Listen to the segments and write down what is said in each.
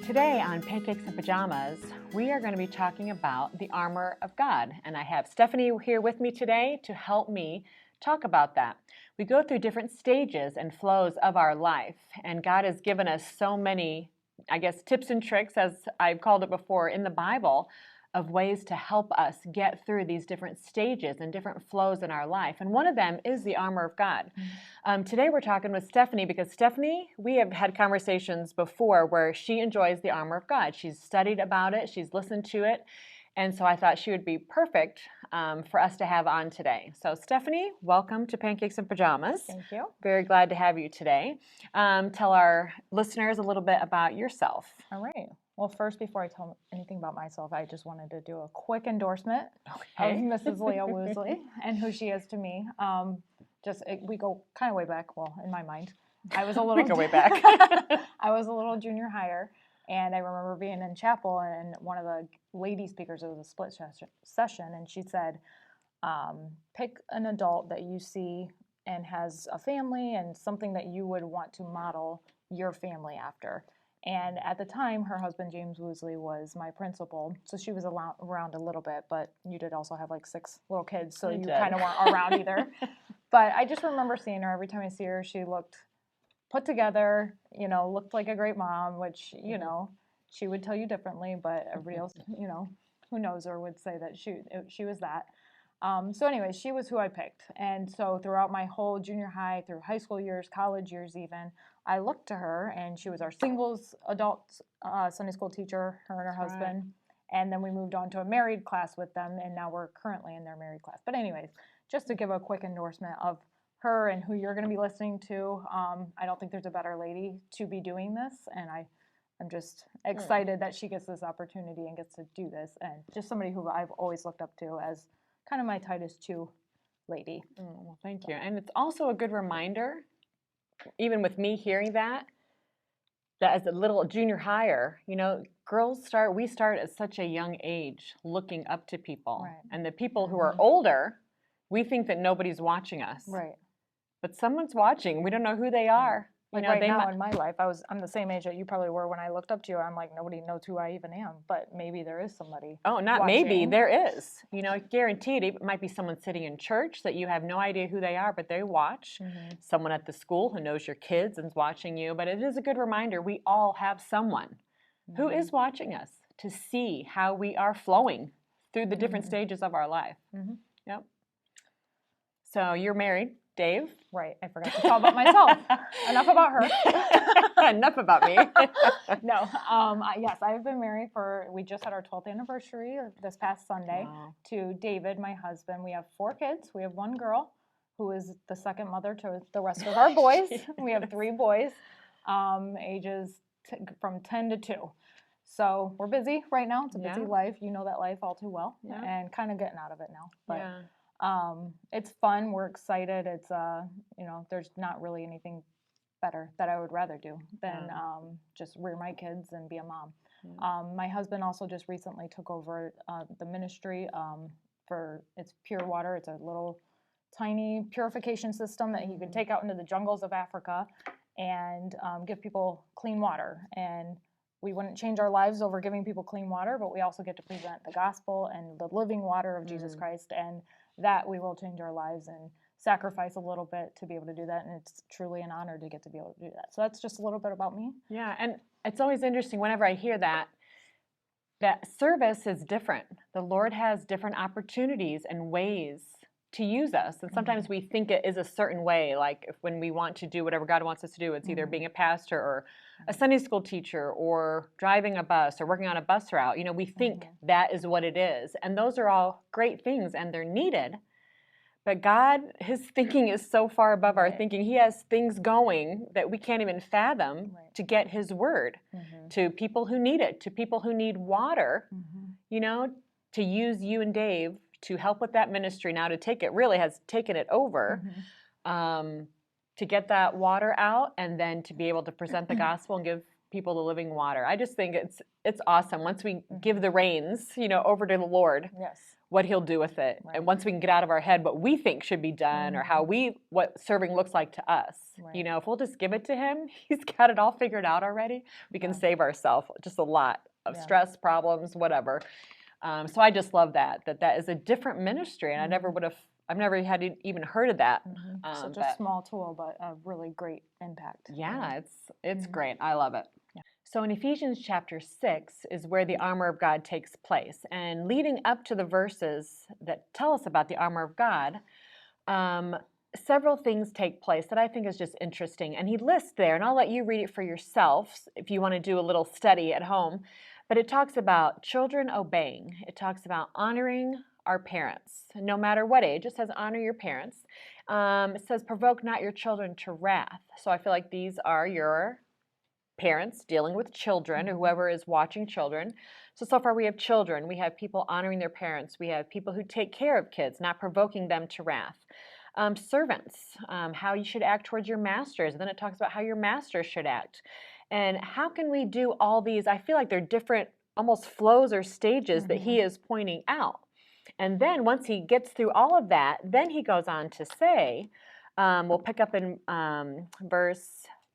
Today on Pancakes and Pajamas, we are going to be talking about the armor of God. And I have Stephanie here with me today to help me talk about that. We go through different stages and flows of our life, and God has given us so many, tips and tricks, as I've called it before, in the Bible, of ways to help us get through these different stages and different flows in our life. And one of them is the armor of God. Today we're talking with Stephanie because Stephanie, we have had conversations before where she enjoys the armor of God. She's studied about it, she's listened to it, and so I thought she would be perfect for us to have on today. So Stephanie, welcome to Pancakes and Pajamas. Thank you. Very glad to have you today. Tell our listeners a little bit about yourself. All right. Well, first, before I tell anything about myself, I just wanted to do a quick endorsement of Mrs. Leah Woosley and who she is to me. We go kind of way back. Well, in my mind, I was a little. We go way back. I was a little junior higher, and I remember being in chapel, and one of the lady speakers, it was a split session, and she said, "Pick an adult that you see and has a family, and something that you would want to model your family after." And at the time, her husband, James Woosley, was my principal. So she was around a little bit, but you did also have like 6 little kids, so you kind of weren't around either. But I just remember seeing her. Every time I see her, she looked put together, looked like a great mom, which, she would tell you differently, but everybody else, who knows her would say that she was that. So anyways, she was who I picked. And so throughout my whole junior high, through high school years, college years even, I looked to her, and she was our singles adult Sunday school teacher, her and her husband. Right. And then we moved on to a married class with them, and now we're currently in their married class. But anyways, just to give a quick endorsement of her and who you're going to be listening to, I don't think there's a better lady to be doing this, and I'm just excited that she gets this opportunity and gets to do this, and just somebody who I've always looked up to as kind of my Titus 2 lady. Well, thank you. And it's also a good reminder, even with me hearing that as a little junior higher, we start at such a young age looking up to people. Right. And the people who are older, we think that nobody's watching us. Right. But someone's watching. We don't know who they are. Like right now in my life, I'm the same age that you probably were when I looked up to you. I'm like, nobody knows who I even am, but maybe there is somebody. Oh, not watching. Maybe, there is. Guaranteed, it might be someone sitting in church that you have no idea who they are, but they watch. Mm-hmm. Someone at the school who knows your kids and is watching you. But it is a good reminder, we all have someone who is watching us to see how we are flowing through the different stages of our life. Mm-hmm. Yep. So you're married. Dave? Right, I forgot to tell about myself. Enough about her. Enough about me. No, yes, I've been married we just had our 12th anniversary this past Sunday to David, my husband. We have 4 kids. We have 1 girl who is the second mother to the rest of our boys. We have 3 boys, ages from 10 to 2. So we're busy right now. It's a busy life. You know that life all too well, and kind of getting out of it now. But it's fun. We're excited. It's there's not really anything better that I would rather do than just rear my kids and be a mom. My husband also just recently took over the ministry for it's Pure Water. It's a little tiny purification system that he could take out into the jungles of Africa and give people clean water. And we wouldn't change our lives over giving people clean water, but we also get to present the gospel and the living water of Jesus Christ, and that we will change our lives and sacrifice a little bit to be able to do that, and it's truly an honor to get to be able to do that. So that's just a little bit about me. Yeah, and it's always interesting whenever I hear that service is different. The Lord has different opportunities and ways to use us, and sometimes we think it is a certain way, like when we want to do whatever God wants us to do, it's either being a pastor or a Sunday school teacher or driving a bus or working on a bus route. We think that is what it is, and those are all great things and they're needed, but God, his thinking is so far above our thinking. He has things going that we can't even fathom to get his word to people who need it, to people who need water, to use you and Dave to help with that ministry now, really has taken it over, to get that water out and then to be able to present the gospel and give people the living water. I just think it's awesome. Once we give the reins, over to the Lord, what he'll do with it. Right. And once we can get out of our head what we think should be done or what serving looks like to us. Right. You know, if we'll just give it to him, he's got it all figured out already. We can save ourselves just a lot of stress, problems, whatever. So I just love that is a different ministry. And I've never had even heard of that. Such a small tool, but a really great impact. Yeah, it's great. I love it. So in Ephesians chapter 6 is where the armor of God takes place. And leading up to the verses that tell us about the armor of God, several things take place that I think is just interesting. And he lists there, and I'll let you read it for yourself if you want to do a little study at home. But it talks about children obeying. It talks about honoring our parents, no matter what age. It says honor your parents. It says provoke not your children to wrath. So I feel like these are your parents dealing with children or whoever is watching children. So far we have children. We have people honoring their parents. We have people who take care of kids, not provoking them to wrath. Servants, how you should act towards your masters. And then it talks about how your masters should act. And how can we do all these? I feel like they're different almost flows or stages that he is pointing out. And then once he gets through all of that, then he goes on to say, we'll pick up in verse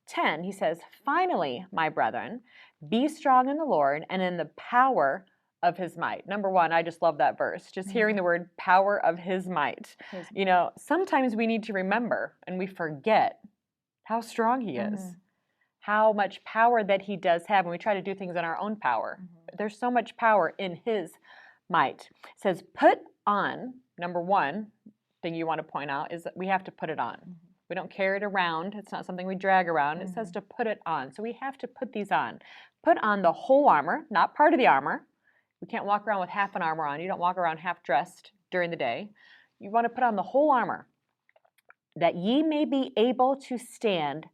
10, he says, finally, my brethren, be strong in the Lord and in the power of his might. Number one, I just love that verse. Just hearing the word power of his might. You know, sometimes we need to remember and we forget how strong he is, how much power that he does have when we try to do things in our own power. There's so much power in his might. It says, put on, number one thing you want to point out is that we have to put it on. We don't carry it around. It's not something we drag around. It says to put it on. So we have to put these on. Put on the whole armor, not part of the armor. We can't walk around with half an armor on. You don't walk around half dressed during the day. You want to put on the whole armor, that ye may be able to stand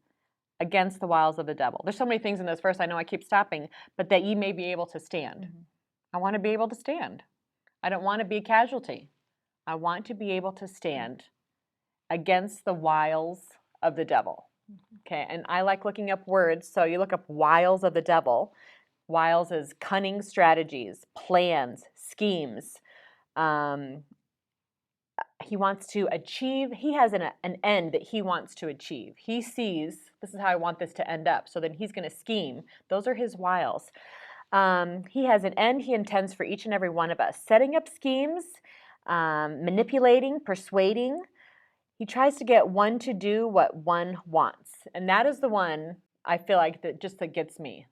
against the wiles of the devil. There's so many things in this verse. I know I keep stopping, but that ye may be able to stand. I want to be able to stand. I don't want to be a casualty. I want to be able to stand against the wiles of the devil. Okay, and I like looking up words. So you look up wiles of the devil. Wiles is cunning strategies, plans, schemes. He wants to achieve. He has an end that he wants to achieve. He sees, this is how I want this to end up. So then he's going to scheme. Those are his wiles. He has an end he intends for each and every one of us. Setting up schemes, manipulating, persuading. He tries to get one to do what one wants. And that is the one I feel like that gets me.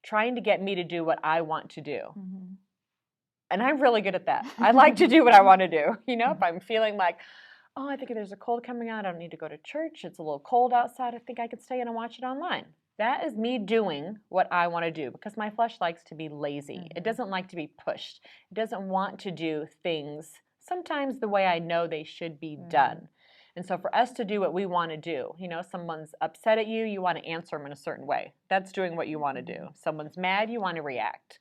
Trying to get me to do what I want to do. And I'm really good at that. I like to do what I want to do. You know, if I'm feeling like, oh, I think there's a cold coming on, I don't need to go to church. It's a little cold outside. I think I could stay in and watch it online. That is me doing what I want to do because my flesh likes to be lazy. It doesn't like to be pushed. It doesn't want to do things sometimes the way I know they should be done. And so for us to do what we want to do, you know, someone's upset at you, you want to answer them in a certain way. That's doing what you want to do. Someone's mad, you want to react.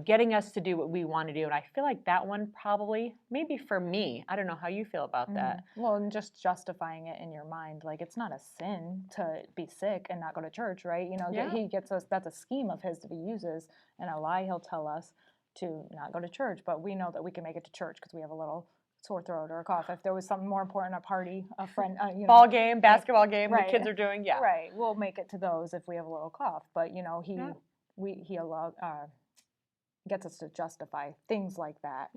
Getting us to do what we want to do. And I feel like that one probably, maybe for me, I don't know how you feel about that. Well, and just justifying it in your mind, like it's not a sin to be sick and not go to church, right? You know, he gets us, that's a scheme of his that he uses, and a lie he'll tell us to not go to church, but we know that we can make it to church because we have a little sore throat or a cough. If there was something more important, a party, a friend, you know, ball game, basketball game, the kids are doing, right. We'll make it to those if we have a little cough. But you know, he allowed gets us to justify things like that.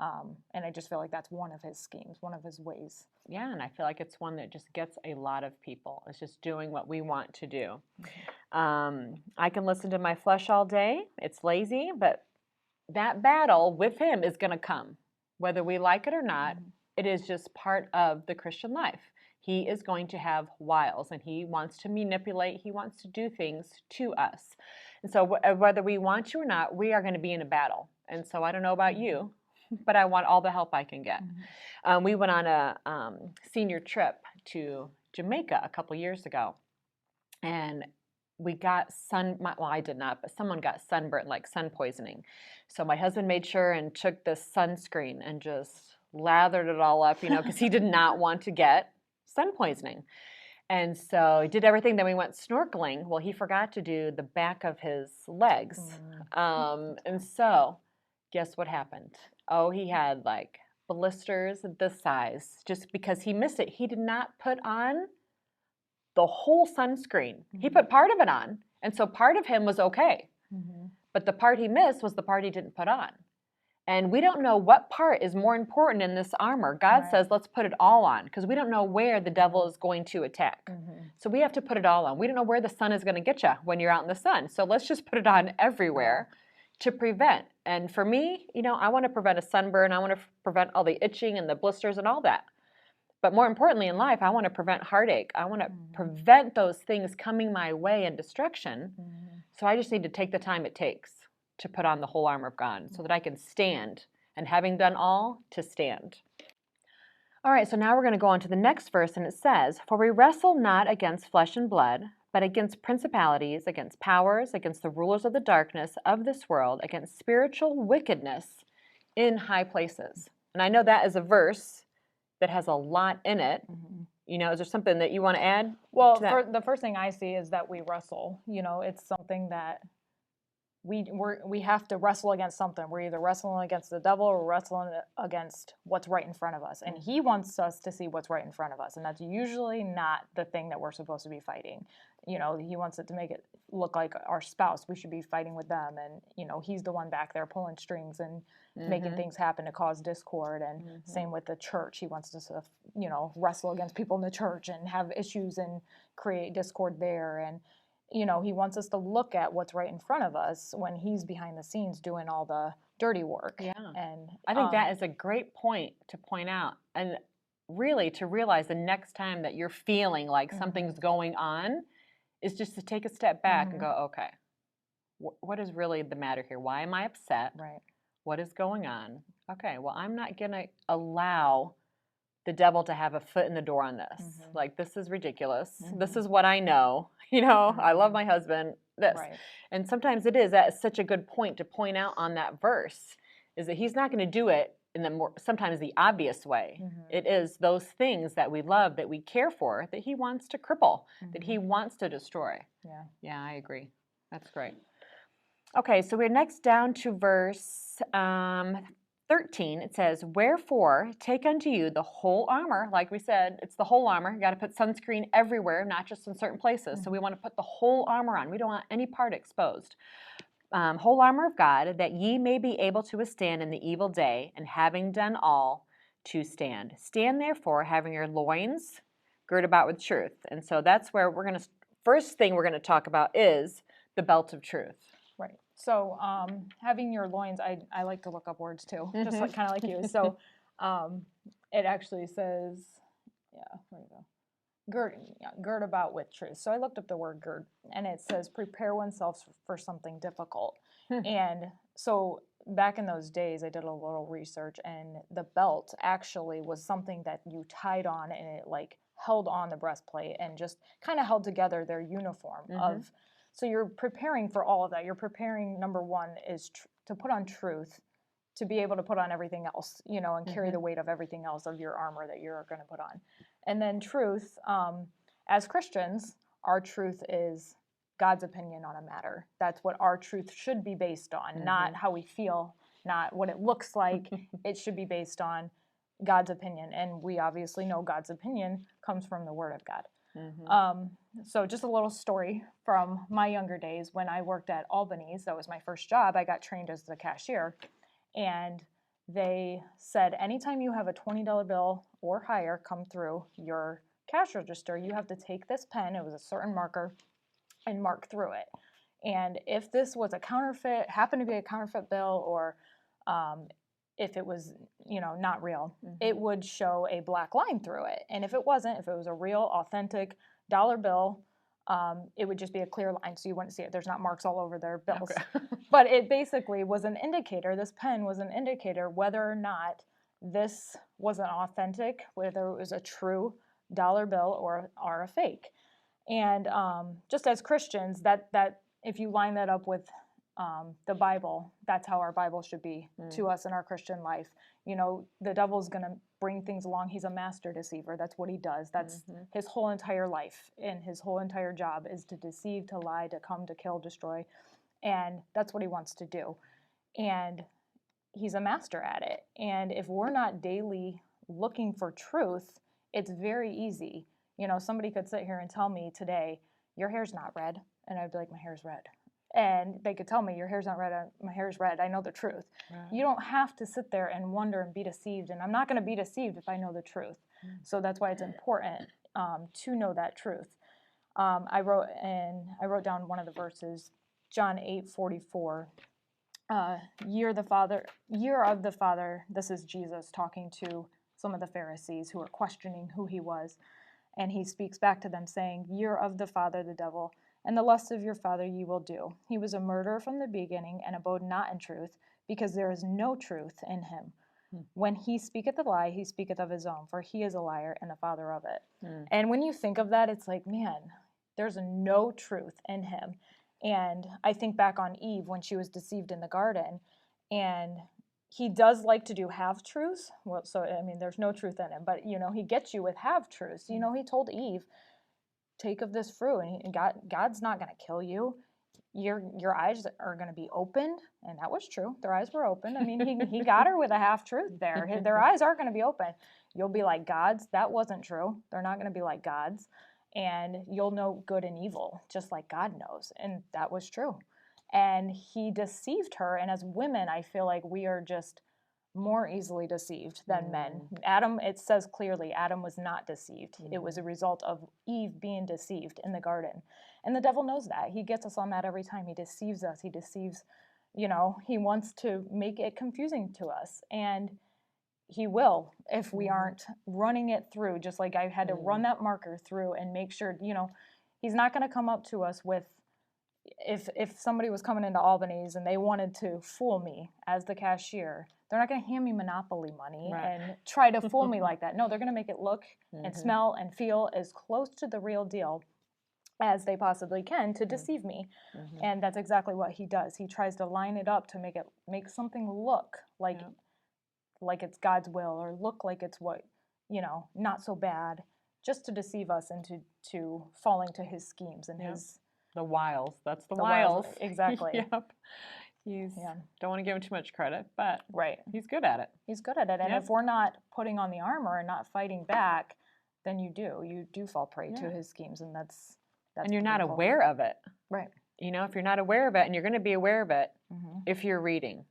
And I just feel like that's one of his schemes, one of his ways. Yeah, and I feel like it's one that just gets a lot of people. It's just doing what we want to do. I can listen to my flesh all day. It's lazy, but that battle with him is going to come. Whether we like it or not, it is just part of the Christian life. He is going to have wiles, and he wants to manipulate. He wants to do things to us. And so whether we want to or not, we are going to be in a battle. And so I don't know about you, but I want all the help I can get. We went on a senior trip to Jamaica a couple years ago, and we got I did not, but someone got sunburnt, like sun poisoning. So my husband made sure and took this sunscreen and just lathered it all up, you know, because he did not want to get sun poisoning. And so he did everything. Then we went snorkeling. Well, he forgot to do the back of his legs. And so guess what happened? Oh, he had like blisters this size just because he missed it. He did not put on the whole sunscreen. He put part of it on. And so part of him was okay. But the part he missed was the part he didn't put on. And we don't know what part is more important in this armor. God Right. says, let's put it all on because we don't know where the devil is going to attack. So we have to put it all on. We don't know where the sun is going to get you when you're out in the sun. So let's just put it on everywhere to prevent. And for me, I want to prevent a sunburn. I want to prevent all the itching and the blisters and all that. But more importantly in life, I want to prevent heartache. I want to prevent those things coming my way and destruction. So I just need to take the time it takes to put on the whole armor of God so that I can stand, and having done all, to stand. All right, so now we're going to go on to the next verse, and it says, "For we wrestle not against flesh and blood, but against principalities, against powers, against the rulers of the darkness of this world, against spiritual wickedness in high places." And I know that is a verse that has a lot in it. Is there something that you want to add? Well, to that? the first thing I see is that we wrestle. It's something that we have to wrestle against something. We're either wrestling against the devil or wrestling against what's right in front of us. And he wants us to see what's right in front of us. And that's usually not the thing that we're supposed to be fighting. He wants it to make it look like our spouse. We should be fighting with them. And, he's the one back there pulling strings and making things happen to cause discord. And same with the church. He wants us to, wrestle against people in the church and have issues and create discord there. And he wants us to look at what's right in front of us when he's behind the scenes doing all the dirty work. Yeah. And I think that is a great point to point out. And really to realize the next time that you're feeling like something's going on is just to take a step back and go, okay, what is really the matter here? Why am I upset? Right. What is going on? Okay, well, I'm not going to allow the devil to have a foot in the door on this. Like, this is ridiculous. This is what I know. I love my husband. This. Right. And sometimes it is. That is such a good point to point out on that verse, is that he's not going to do it in sometimes the obvious way. It is those things that we love, that we care for, that he wants to cripple, that he wants to destroy. Yeah. Yeah, I agree. That's great. Okay, so we're next down to verse 13. It says, "Wherefore take unto you the whole armor." Like we said, it's the whole armor. You got to put sunscreen everywhere, not just in certain places. So we want to put the whole armor on. We don't want any part exposed. "Whole armor of God, that ye may be able to withstand in the evil day, and having done all, to stand. Stand therefore, having your loins girt about with truth." And so that's where first thing we're going to talk about is the belt of truth. Right. So having your loins, I like to look up words too, just kind of like you. So it actually says, where do you go? Gird about with truth. So I looked up the word gird, and it says prepare oneself for something difficult. And so back in those days, I did a little research, and the belt actually was something that you tied on, and it like held on the breastplate and just kind of held together their uniform of. So you're preparing for all of that. You're preparing, number one, is to put on truth, to be able to put on everything else, and carry the weight of everything else of your armor that you're going to put on. And then truth, as Christians, our truth is God's opinion on a matter. That's what our truth should be based on, not how we feel, not what it looks like. It should be based on God's opinion. And we obviously know God's opinion comes from the Word of God. So just a little story from my younger days when I worked at Albany's. That was my first job. I got trained as the cashier, and they said anytime you have a $20 bill or higher come through your cash register, you have to take this pen, it was a certain marker, and mark through it. And if this was a counterfeit, happened to be a counterfeit bill, or if it was, not real, it would show a black line through it. And if it wasn't, if it was a real, authentic dollar bill, it would just be a clear line, so you wouldn't see it. There's not marks all over their bills. Okay. But it basically was an indicator, this pen was an indicator whether or not this was an authentic, whether it was a true dollar bill or a fake. And just as Christians, that if you line that up with the Bible, that's how our Bible should be to us in our Christian life. The devil's going to bring things along. He's a master deceiver. That's what he does. That's his whole entire life, and his whole entire job is to deceive, to lie, to come, to kill, destroy. And that's what he wants to do. And he's a master at it. And if we're not daily looking for truth, it's very easy. You know, somebody could sit here and tell me today, your hair's not red. And I'd be like, my hair's red. And they could tell me, your hair's not red, my hair's red. I know the truth. Right. You don't have to sit there and wonder and be deceived. And I'm not going to be deceived if I know the truth. So that's why it's important to know that truth. I wrote down one of the verses, John 8:44. Year of the Father. This is Jesus talking to some of the Pharisees who are questioning who he was. And he speaks back to them saying, year of the Father, the devil, and the lust of your father ye will do. He was a murderer from the beginning, and abode not in truth, because there is no truth in him. When he speaketh a lie, he speaketh of his own, for he is a liar and the father of it. And when you think of that, it's like, man, there's no truth in him. And I think back on Eve when she was deceived in the garden, and he does like to do half-truths. Well, so, I mean, there's no truth in him, but, you know, he gets you with half-truths. You know, he told Eve, take of this fruit, and God's not going to kill you. Your eyes are going to be opened, and that was true. Their eyes were open. I mean, he got her with a half-truth there. Their eyes are going to be open. You'll be like gods. That wasn't true. They're not going to be like gods. And you'll know good and evil, just like God knows. And that was true. And he deceived her. And as women, I feel like we are just more easily deceived than men. Adam, it says clearly, Adam was not deceived. It was a result of Eve being deceived in the garden. And the devil knows that. He gets us on that every time. He deceives us. He deceives, you know, he wants to make it confusing to us. And he will if we aren't running it through, just like I had to run that marker through and make sure, you know, he's not going to come up to us with, if somebody was coming into Albany's and they wanted to fool me as the cashier, they're not going to hand me Monopoly money and try to fool me like that. No, they're going to make it look and smell and feel as close to the real deal as they possibly can to deceive me. And that's exactly what he does. He tries to line it up to make something look like it's God's will, or look like it's what, you know, not so bad, just to deceive us into to falling to his schemes and his... The wiles. That's the wiles. Exactly. Yep. Don't want to give him too much credit, but he's good at it. He's good at it. And if we're not putting on the armor and not fighting back, then you do fall prey to his schemes, and that's and you're not aware of it. Right. You know, if you're not aware of it, and you're going to be aware of it if you're reading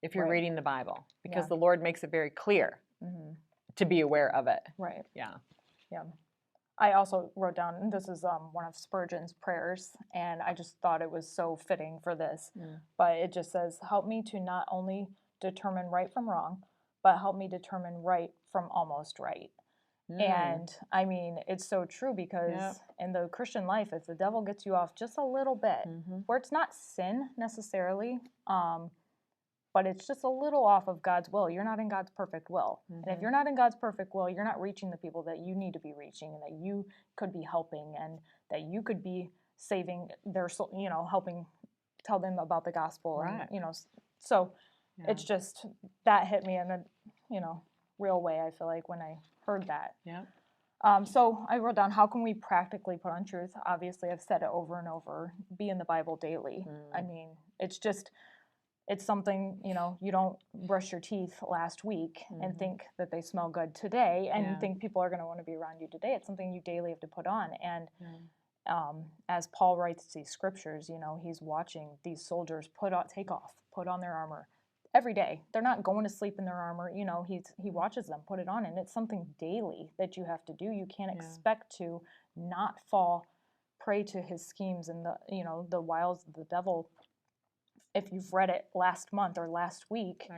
the Bible, because the Lord makes it very clear to be aware of it. Right. Yeah. Yeah. I also wrote down, this is one of Spurgeon's prayers, and I just thought it was so fitting for this. But it just says, help me to not only determine right from wrong, but help me determine right from almost right. And I mean, it's so true, because in the Christian life, if the devil gets you off just a little bit, where it's not sin necessarily, but it's just a little off of God's will. You're not in God's perfect will. And if you're not in God's perfect will, you're not reaching the people that you need to be reaching, and that you could be helping, and that you could be saving their soul, you know, helping tell them about the gospel. And, you know, so it's just, that hit me in a, you know, real way, I feel like, when I heard that. So I wrote down, how can we practically put on truth? Obviously, I've said it over and over, be in the Bible daily. I mean, it's just... It's something, you know, you don't brush your teeth last week and think that they smell good today, and think people are going to want to be around you today. It's something you daily have to put on. And as Paul writes these scriptures, you know, he's watching these soldiers put on their armor every day. They're not going to sleep in their armor. You know, he watches them put it on, and it's something daily that you have to do. You can't expect to not fall prey to his schemes and the, you know, the wiles of the devil, if you've read it last month or last week.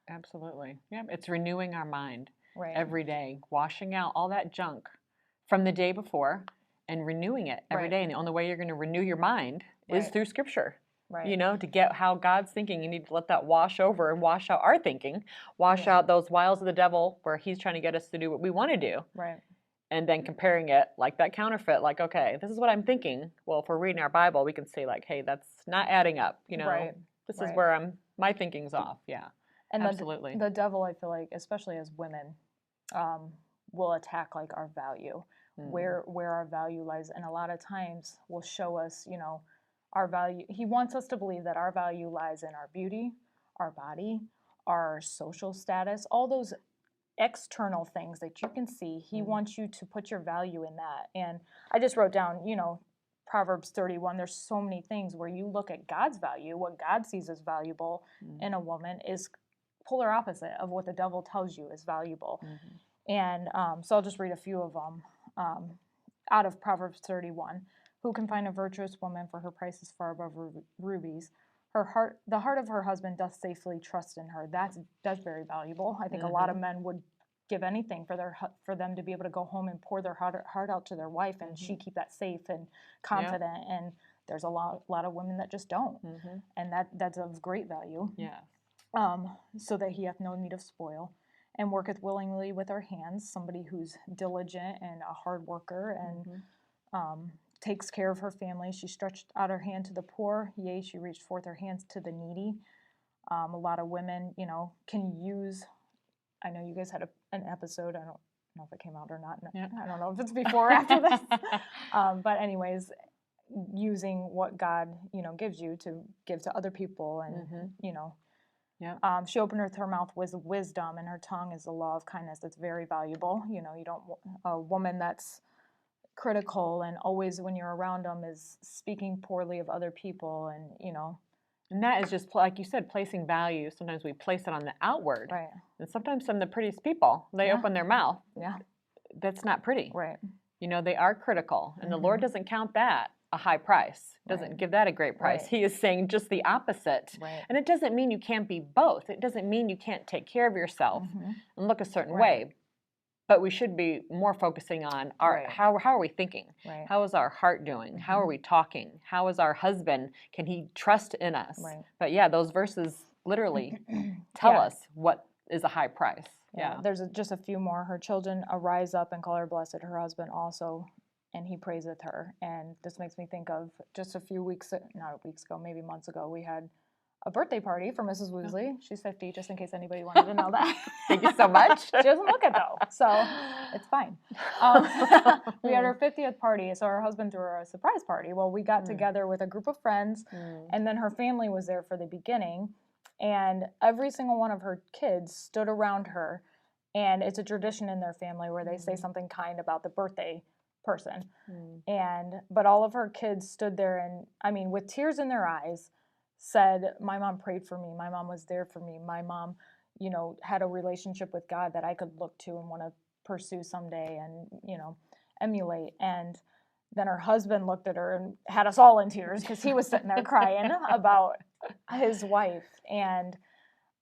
Absolutely. Yeah, it's renewing our mind every day, washing out all that junk from the day before and renewing it every day. And the only way you're going to renew your mind is through Scripture. You know, to get how God's thinking, you need to let that wash over and wash out our thinking, wash out those wiles of the devil where he's trying to get us to do what we want to do. And then comparing it like that counterfeit, like, okay, this is what I'm thinking. Well, if we're reading our Bible, we can say, like, hey, that's not adding up. You know, this is where my thinking's off. Yeah, and absolutely. The devil, I feel like, especially as women, will attack like our value, where our value lies, and a lot of times will show us, you know, our value. He wants us to believe that our value lies in our beauty, our body, our social status, all those external things that you can see. He wants you to put your value in that. And I just wrote down, Proverbs 31, there's so many things where you look at God's value, what God sees as valuable in a woman is polar opposite of what the devil tells you is valuable. And so I'll just read a few of them out of Proverbs 31. Who can find a virtuous woman, for her price is far above rubies. The heart of her husband doth safely trust in her. That's very valuable. I think a lot of men would give anything for them to be able to go home and pour their heart out to their wife, and she keep that safe and confident. Yeah. And there's a lot of women that just don't, and that's of great value. Yeah. So that he hath no need of spoil, and worketh willingly with her hands. Somebody who's diligent and a hard worker, and takes care of her family. She stretched out her hand to the poor. Yea, she reached forth her hands to the needy. A lot of women, can use. I know you guys had an episode. I don't know if it came out or not. Yeah. I don't know if it's before or after this. But anyways, using what God, gives you to give to other people, and Yeah. She openeth her mouth with wisdom, and her tongue is the law of kindness. That's very valuable. You don't a woman that's critical and always, when you're around them, is speaking poorly of other people, and that is just, like you said, placing value. Sometimes we place it on the outward, right? And sometimes some of the prettiest people, they open their mouth. Yeah, that's not pretty, right? They are critical, and the Lord doesn't count that a high price. Doesn't give that a great price. Right. He is saying just the opposite. Right. And it doesn't mean you can't be both. It doesn't mean you can't take care of yourself and look a certain way. But we should be more focusing on how are we thinking? Right. How is our heart doing? How are we talking? How is our husband? Can he trust in us? Right. But yeah, those verses literally tell us what is a high price. Yeah. There's just a few more. Her children arise up and call her blessed. Her husband also, and he praiseth her. And this makes me think of just a few weeks, not weeks ago, maybe months ago, we had a birthday party for Mrs. Woosley. She's 50, just in case anybody wanted to know that. Thank you so much. She doesn't look it, though, so it's fine. We had her 50th party, so her husband threw her a surprise party. Well, we got together with a group of friends, and then her family was there for the beginning, and every single one of her kids stood around her, and it's a tradition in their family where they say something kind about the birthday person. But all of her kids stood there and, with tears in their eyes, said, my mom prayed for me. My mom was there for me. My mom, had a relationship with God that I could look to and want to pursue someday and, emulate. And then her husband looked at her and had us all in tears because he was sitting there crying about his wife. And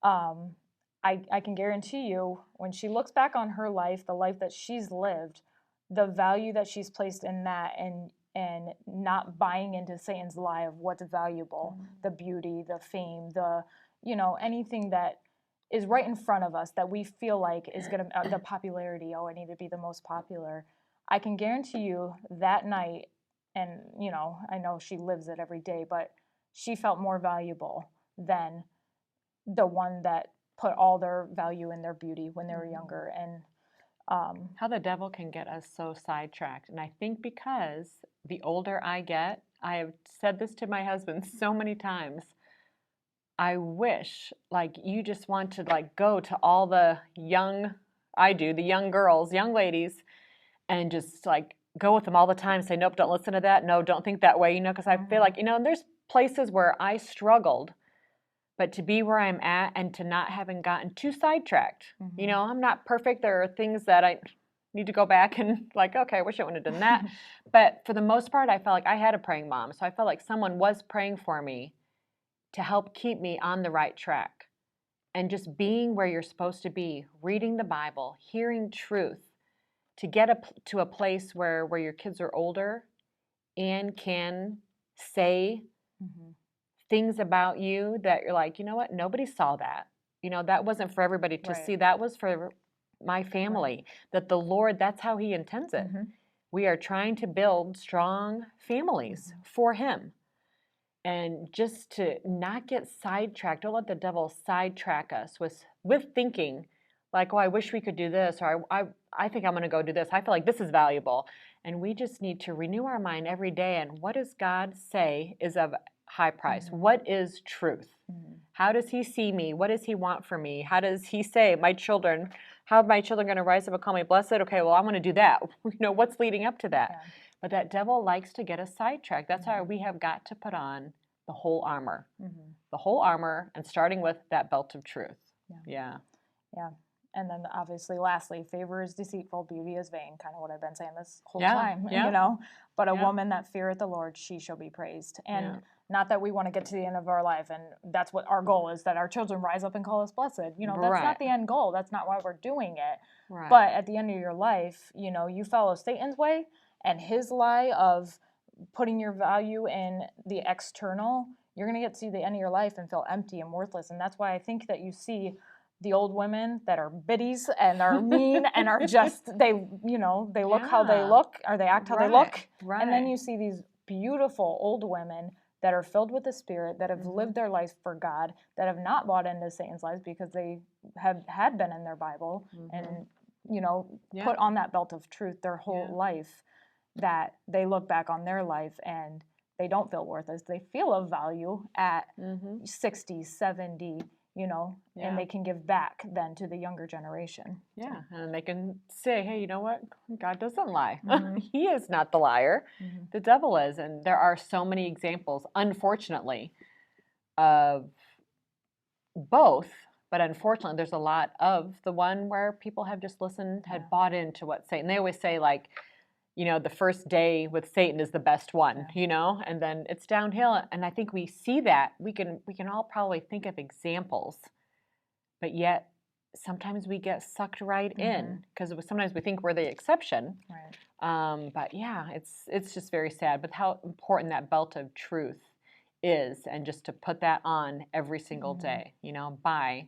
I can guarantee you, when she looks back on her life, the life that she's lived, the value that she's placed in that, and not buying into Satan's lie of what's valuable, the beauty, the fame, the, anything that is right in front of us that we feel like is going to, the popularity, I need to be the most popular. I can guarantee you that night, and, I know she lives it every day, but she felt more valuable than the one that put all their value in their beauty when they were younger. And how the devil can get us so sidetracked. And I think because the older I get, I have said this to my husband so many times, I wish, you just want to, go to all the young girls, young ladies, and just, go with them all the time, say, nope, don't listen to that, no, don't think that way, because I feel like, and there's places where I struggled, but to be where I'm at and to not having gotten too sidetracked. I'm not perfect. There are things that I need to go back and okay, I wish I wouldn't have done that. But for the most part, I felt like I had a praying mom. So I felt like someone was praying for me to help keep me on the right track. And just being where you're supposed to be, reading the Bible, hearing truth, to get to a place where your kids are older and can say things about you that you're like, you know what, nobody saw that. That wasn't for everybody to see. That was for my family. That the Lord, that's how he intends it. We are trying to build strong families for him. And just to not get sidetracked, don't let the devil sidetrack us with thinking like, oh, I wish we could do this, or I think I'm going to go do this. I feel like this is valuable. And we just need to renew our mind every day. And what does God say is of high price? What is truth? How does he see me? What does he want from me? How does he say, how are my children going to rise up and call me blessed? Okay, well, I'm going to do that. What's leading up to that? Yeah. But that devil likes to get us sidetracked. That's why we have got to put on the whole armor. The whole armor, and starting with that belt of truth. Yeah. And then obviously, lastly, favor is deceitful, beauty is vain, kind of what I've been saying this whole Yeah, time, yeah. you know. But a Yeah. woman that feareth the Lord, she shall be praised. And Yeah. not that we want to get to the end of our life and that's what our goal is, that our children rise up and call us blessed. You know, that's Right. not the end goal. That's not why we're doing it. Right. But at the end of your life, you know, you follow Satan's way and his lie of putting your value in the external, you're going to get to the end of your life and feel empty and worthless. And that's why I think that you see the old women that are biddies and are mean and are just, they look how they Yeah. look, or they act how they look. Right. And then you see these beautiful old women that are filled with the Spirit, that have lived their life for God, that have not bought into Satan's lies because they had been in their Bible and, put on that belt of truth their whole life, that they look back on their life and they don't feel worthless. They feel of value at 60, 70, and they can give back then to the younger generation. Yeah, and they can say, hey, you know what? God doesn't lie. He is not the liar. The devil is. And there are so many examples, unfortunately, of both. But unfortunately, there's a lot of the one where people have just listened, had bought into what Satan. They always say, like, the first day with Satan is the best one, and then it's downhill. And I think we see that. We can all probably think of examples, but yet sometimes we get sucked right in because sometimes we think we're the exception. Right. But yeah, it's just very sad. But how important that belt of truth is, and just to put that on every single day, by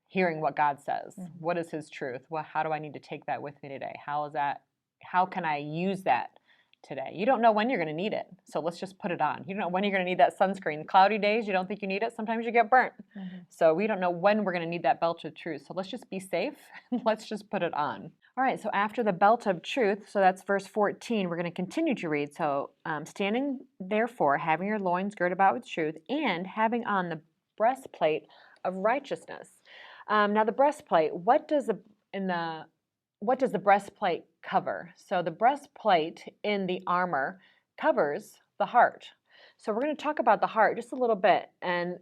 hearing what God says. What is His truth? How do I need to take that with me today? How can I use that today? You don't know when you're going to need it, so let's just put it on. You don't know when you're going to need that sunscreen. Cloudy days, you don't think you need it. Sometimes you get burnt. So we don't know when we're going to need that belt of truth. So let's just be safe. Let's just put it on. All right, so after the belt of truth, so that's verse 14, we're going to continue to read. So standing therefore, having your loins girded about with truth, and having on the breastplate of righteousness. Now the breastplate, what does the breastplate cover? So the breastplate in the armor covers the heart. So we're going to talk about the heart just a little bit. And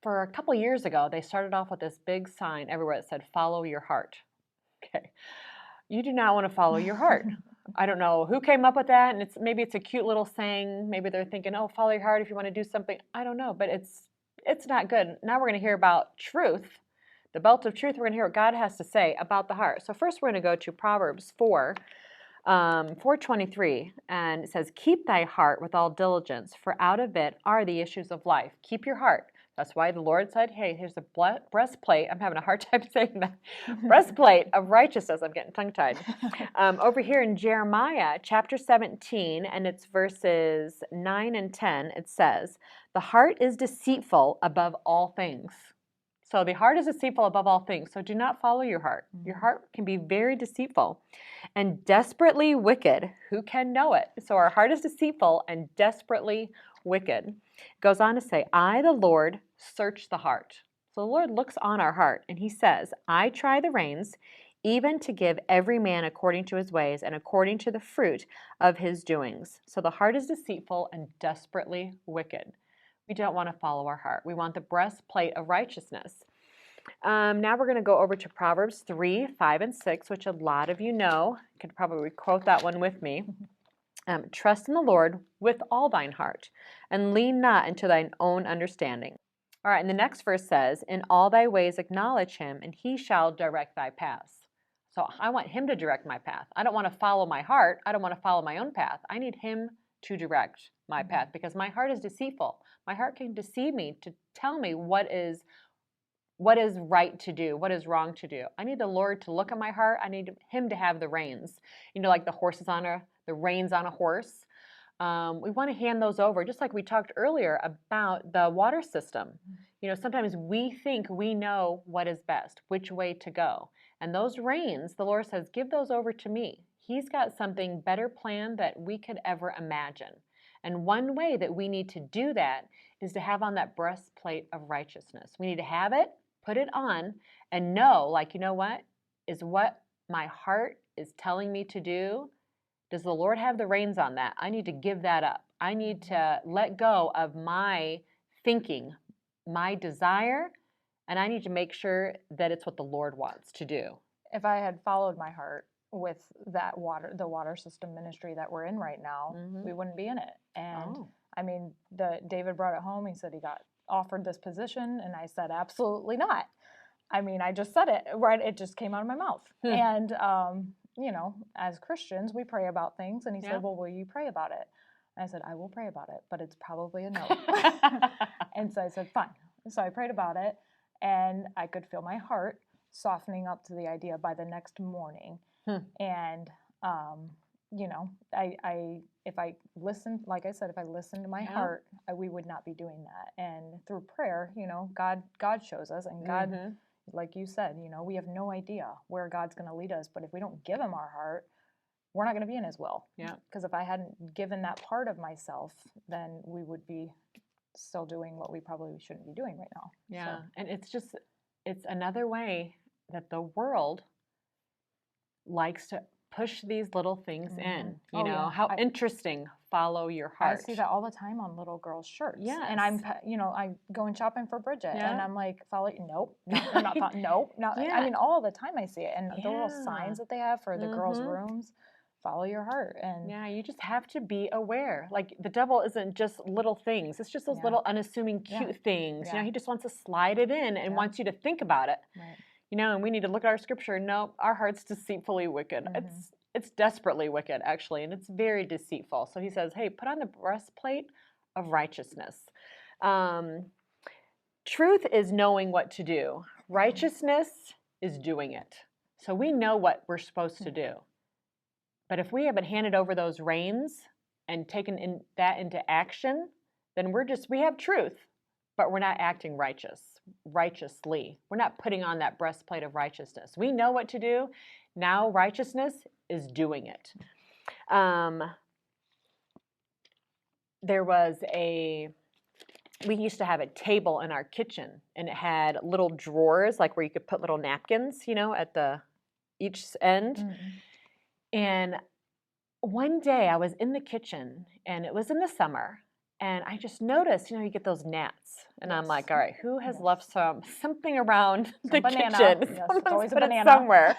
for a couple years ago, they started off with this big sign everywhere that said, follow your heart. Okay. You do not want to follow your heart. I don't know who came up with that, and maybe it's a cute little saying. Maybe they're thinking, oh, follow your heart if you want to do something. I don't know, but it's not good. Now we're going to hear about truth. The belt of truth, we're going to hear what God has to say about the heart. So first we're going to go to Proverbs 4:23, and it says, keep thy heart with all diligence, for out of it are the issues of life. Keep your heart. That's why the Lord said, hey, here's the breastplate. I'm having a hard time saying that. Breastplate of righteousness. I'm getting tongue-tied. Over here in Jeremiah chapter 17, and it's verses 9 and 10, it says, the heart is deceitful above all things. So the heart is deceitful above all things. So do not follow your heart. Your heart can be very deceitful and desperately wicked. Who can know it? So our heart is deceitful and desperately wicked. It goes on to say, I, the Lord, search the heart. So the Lord looks on our heart and He says, I try the reins, even to give every man according to his ways and according to the fruit of his doings. So the heart is deceitful and desperately wicked. We don't want to follow our heart. We want the breastplate of righteousness. Now we're going to go over to Proverbs 3, 5, and 6, which a lot of you know. You could probably quote that one with me. Trust in the Lord with all thine heart, and lean not into thine own understanding. All right, and the next verse says, in all thy ways acknowledge Him, and He shall direct thy paths. So I want Him to direct my path. I don't want to follow my heart. I don't want to follow my own path. I need Him to direct my path, because my heart is deceitful. My heart can deceive me to tell me what is right to do, what is wrong to do. I need the Lord to look at my heart. I need Him to have the reins. Like the reins on a horse. We want to hand those over, just like we talked earlier about the water system. Sometimes we think we know what is best, which way to go. And those reins, the Lord says, give those over to me. He's got something better planned that we could ever imagine. And one way that we need to do that is to have on that breastplate of righteousness. We need to have it, put it on, and know, like, you know what? Is what my heart is telling me to do? Does the Lord have the reins on that? I need to give that up. I need to let go of my thinking, my desire, and I need to make sure that it's what the Lord wants to do. If I had followed my heart with the water system ministry that we're in right now, we wouldn't be in it. And I mean, David brought it home. He said he got offered this position, and I said, absolutely not. I mean, I just said it, right? It just came out of my mouth. And, you know, as Christians, we pray about things. And he said, well, will you pray about it? And I said, I will pray about it, but it's probably a no. And so I said, fine. So I prayed about it, and I could feel my heart softening up to the idea by the next morning. And, you know, if I listened, like I said, if I listened to my heart, we would not be doing that. And through prayer, you know, God shows us, and God, like you said, you know, we have no idea where God's going to lead us, but if we don't give him our heart, we're not going to be in his will. Yeah. Because if I hadn't given that part of myself, then we would be still doing what we probably shouldn't be doing right now. Yeah. So. And it's another way that the world likes to push these little things in. You know, how interesting, follow your heart. I see that all the time on little girls' shirts. Yeah. And I'm, you know, I'm going shopping for Bridget, and I'm like, follow, nope, I'm not, nope, not. I mean, all the time I see it. And the little signs that they have for the girls' rooms, follow your heart. And yeah, you just have to be aware. Like, the devil isn't just little things. It's just those little unassuming cute things. You know, he just wants to slide it in and wants you to think about it. Right. You know, and we need to look at our scripture. No, our heart's deceitfully wicked. It's desperately wicked, actually, and it's very deceitful. So he says, hey, put on the breastplate of righteousness. Truth is knowing what to do. Righteousness is doing it. So we know what we're supposed to do. But if we haven't handed over those reins and taken that into action, then we have truth, but we're not acting righteously. We're not putting on that breastplate of righteousness. We know what to do. Now righteousness is doing it. We used to have a table in our kitchen, and it had little drawers, like where you could put little napkins, you know, at each end. And one day I was in the kitchen, and it was in the summer, and I just noticed, you know, you get those gnats. And I'm like, all right, who has left something around the kitchen? Someone's always put a banana. It somewhere.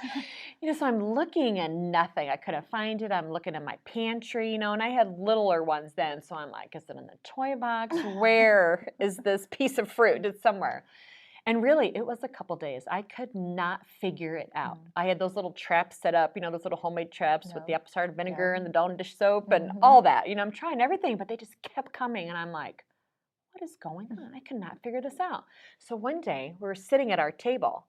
You know, so I'm looking and nothing. I couldn't find it. I'm looking in my pantry, you know, and I had littler ones then. So I'm like, is it in the toy box? Where is this piece of fruit? It's somewhere. And really, it was a couple days. I could not figure it out. I had those little traps set up, you know, those little homemade traps with the apple cider vinegar and the Dawn dish soap and all that. You know, I'm trying everything, but they just kept coming. And I'm like, what is going on? I could not figure this out. So one day, we were sitting at our table,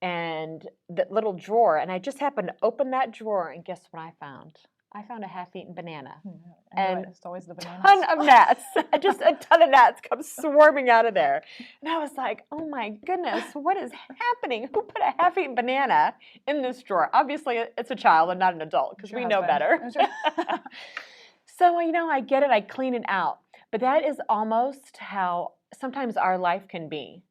and the little drawer, and I just happened to open that drawer, and guess what I found? I found a half-eaten banana. And it's always the bananas. A ton of gnats. Just a ton of gnats come swarming out of there. And I was like, oh my goodness, what is happening? Who put a half-eaten banana in this drawer? Obviously, it's a child and not an adult, because we know better. So, you know, I get it. I clean it out. But that is almost how sometimes our life can be.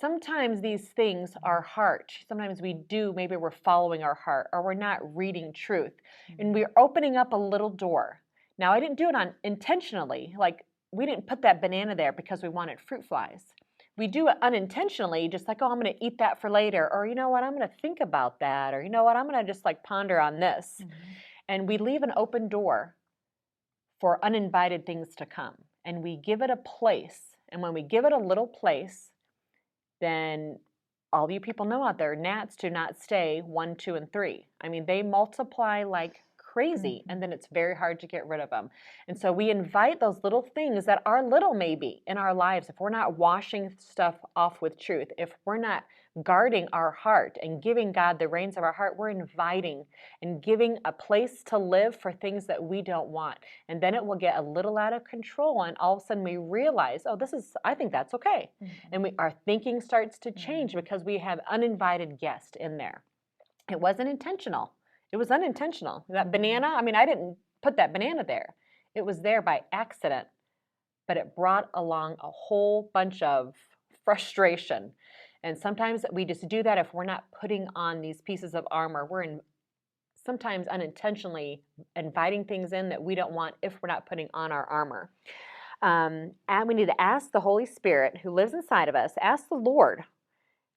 Sometimes these things are heart. Sometimes maybe we're following our heart, or we're not reading truth. And we're opening up a little door. Now, I didn't do it intentionally. Like, we didn't put that banana there because we wanted fruit flies. We do it unintentionally, just like, oh, I'm going to eat that for later. Or, you know what, I'm going to think about that. Or, you know what, I'm going to just like ponder on this. And we leave an open door for uninvited things to come. And we give it a place. And when we give it a little place, then all you people know out there, gnats do not stay 1, 2, and 3. I mean, they multiply like crazy, and then it's very hard to get rid of them. And so we invite those little things that are little maybe in our lives. If we're not washing stuff off with truth, if we're not guarding our heart and giving God the reins of our heart, we're inviting and giving a place to live for things that we don't want. And then it will get a little out of control, and all of a sudden we realize, oh, I think that's okay. And our thinking starts to change because we have uninvited guests in there. It wasn't intentional. It was unintentional. That banana, I mean, I didn't put that banana there. It was there by accident, but it brought along a whole bunch of frustration. And sometimes we just do that if we're not putting on these pieces of armor. We're sometimes unintentionally inviting things in that we don't want if we're not putting on our armor. And we need to ask the Holy Spirit who lives inside of us, ask the Lord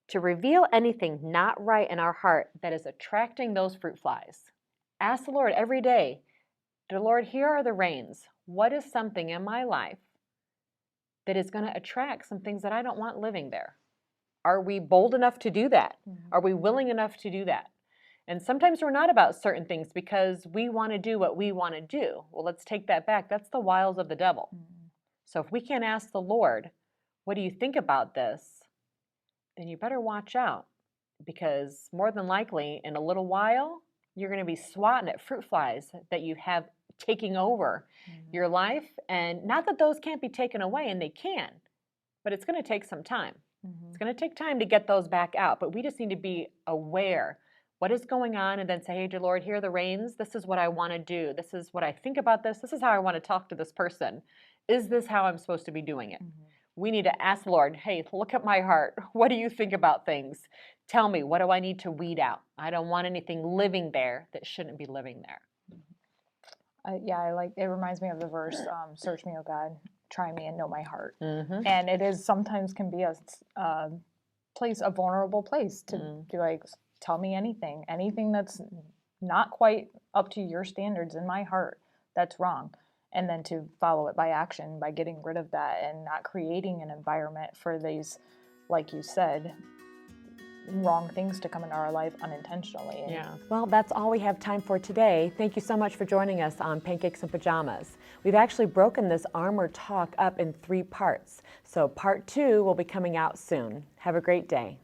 to reveal anything not right in our heart that is attracting those fruit flies. Ask the Lord every day, dear Lord, here are the reins. What is something in my life that is going to attract some things that I don't want living there? Are we bold enough to do that? Are we willing enough to do that? And sometimes we're not about certain things because we want to do what we want to do. Well, let's take that back. That's the wiles of the devil. So if we can't ask the Lord, what do you think about this? Then you better watch out, because more than likely in a little while, you're going to be swatting at fruit flies that you have taking over your life. And not that those can't be taken away, and they can, but it's going to take some time. It's going to take time to get those back out, but we just need to be aware what is going on and then say, hey, dear Lord, here are the reins. This is what I want to do. This is what I think about this. This is how I want to talk to this person. Is this how I'm supposed to be doing it? We need to ask the Lord, hey, look at my heart. What do you think about things? Tell me, what do I need to weed out? I don't want anything living there that shouldn't be living there. It reminds me of the verse, search me, O God, try me and know my heart. And it is sometimes can be a vulnerable place to be like, tell me anything that's not quite up to your standards in my heart that's wrong. And then to follow it by action, by getting rid of that and not creating an environment for these, like you said, wrong things to come into our life unintentionally. Yeah. Well, that's all we have time for today. Thank you so much for joining us on Pancakes and Pajamas. We've actually broken this armor talk up in 3 parts. So part 2 will be coming out soon. Have a great day.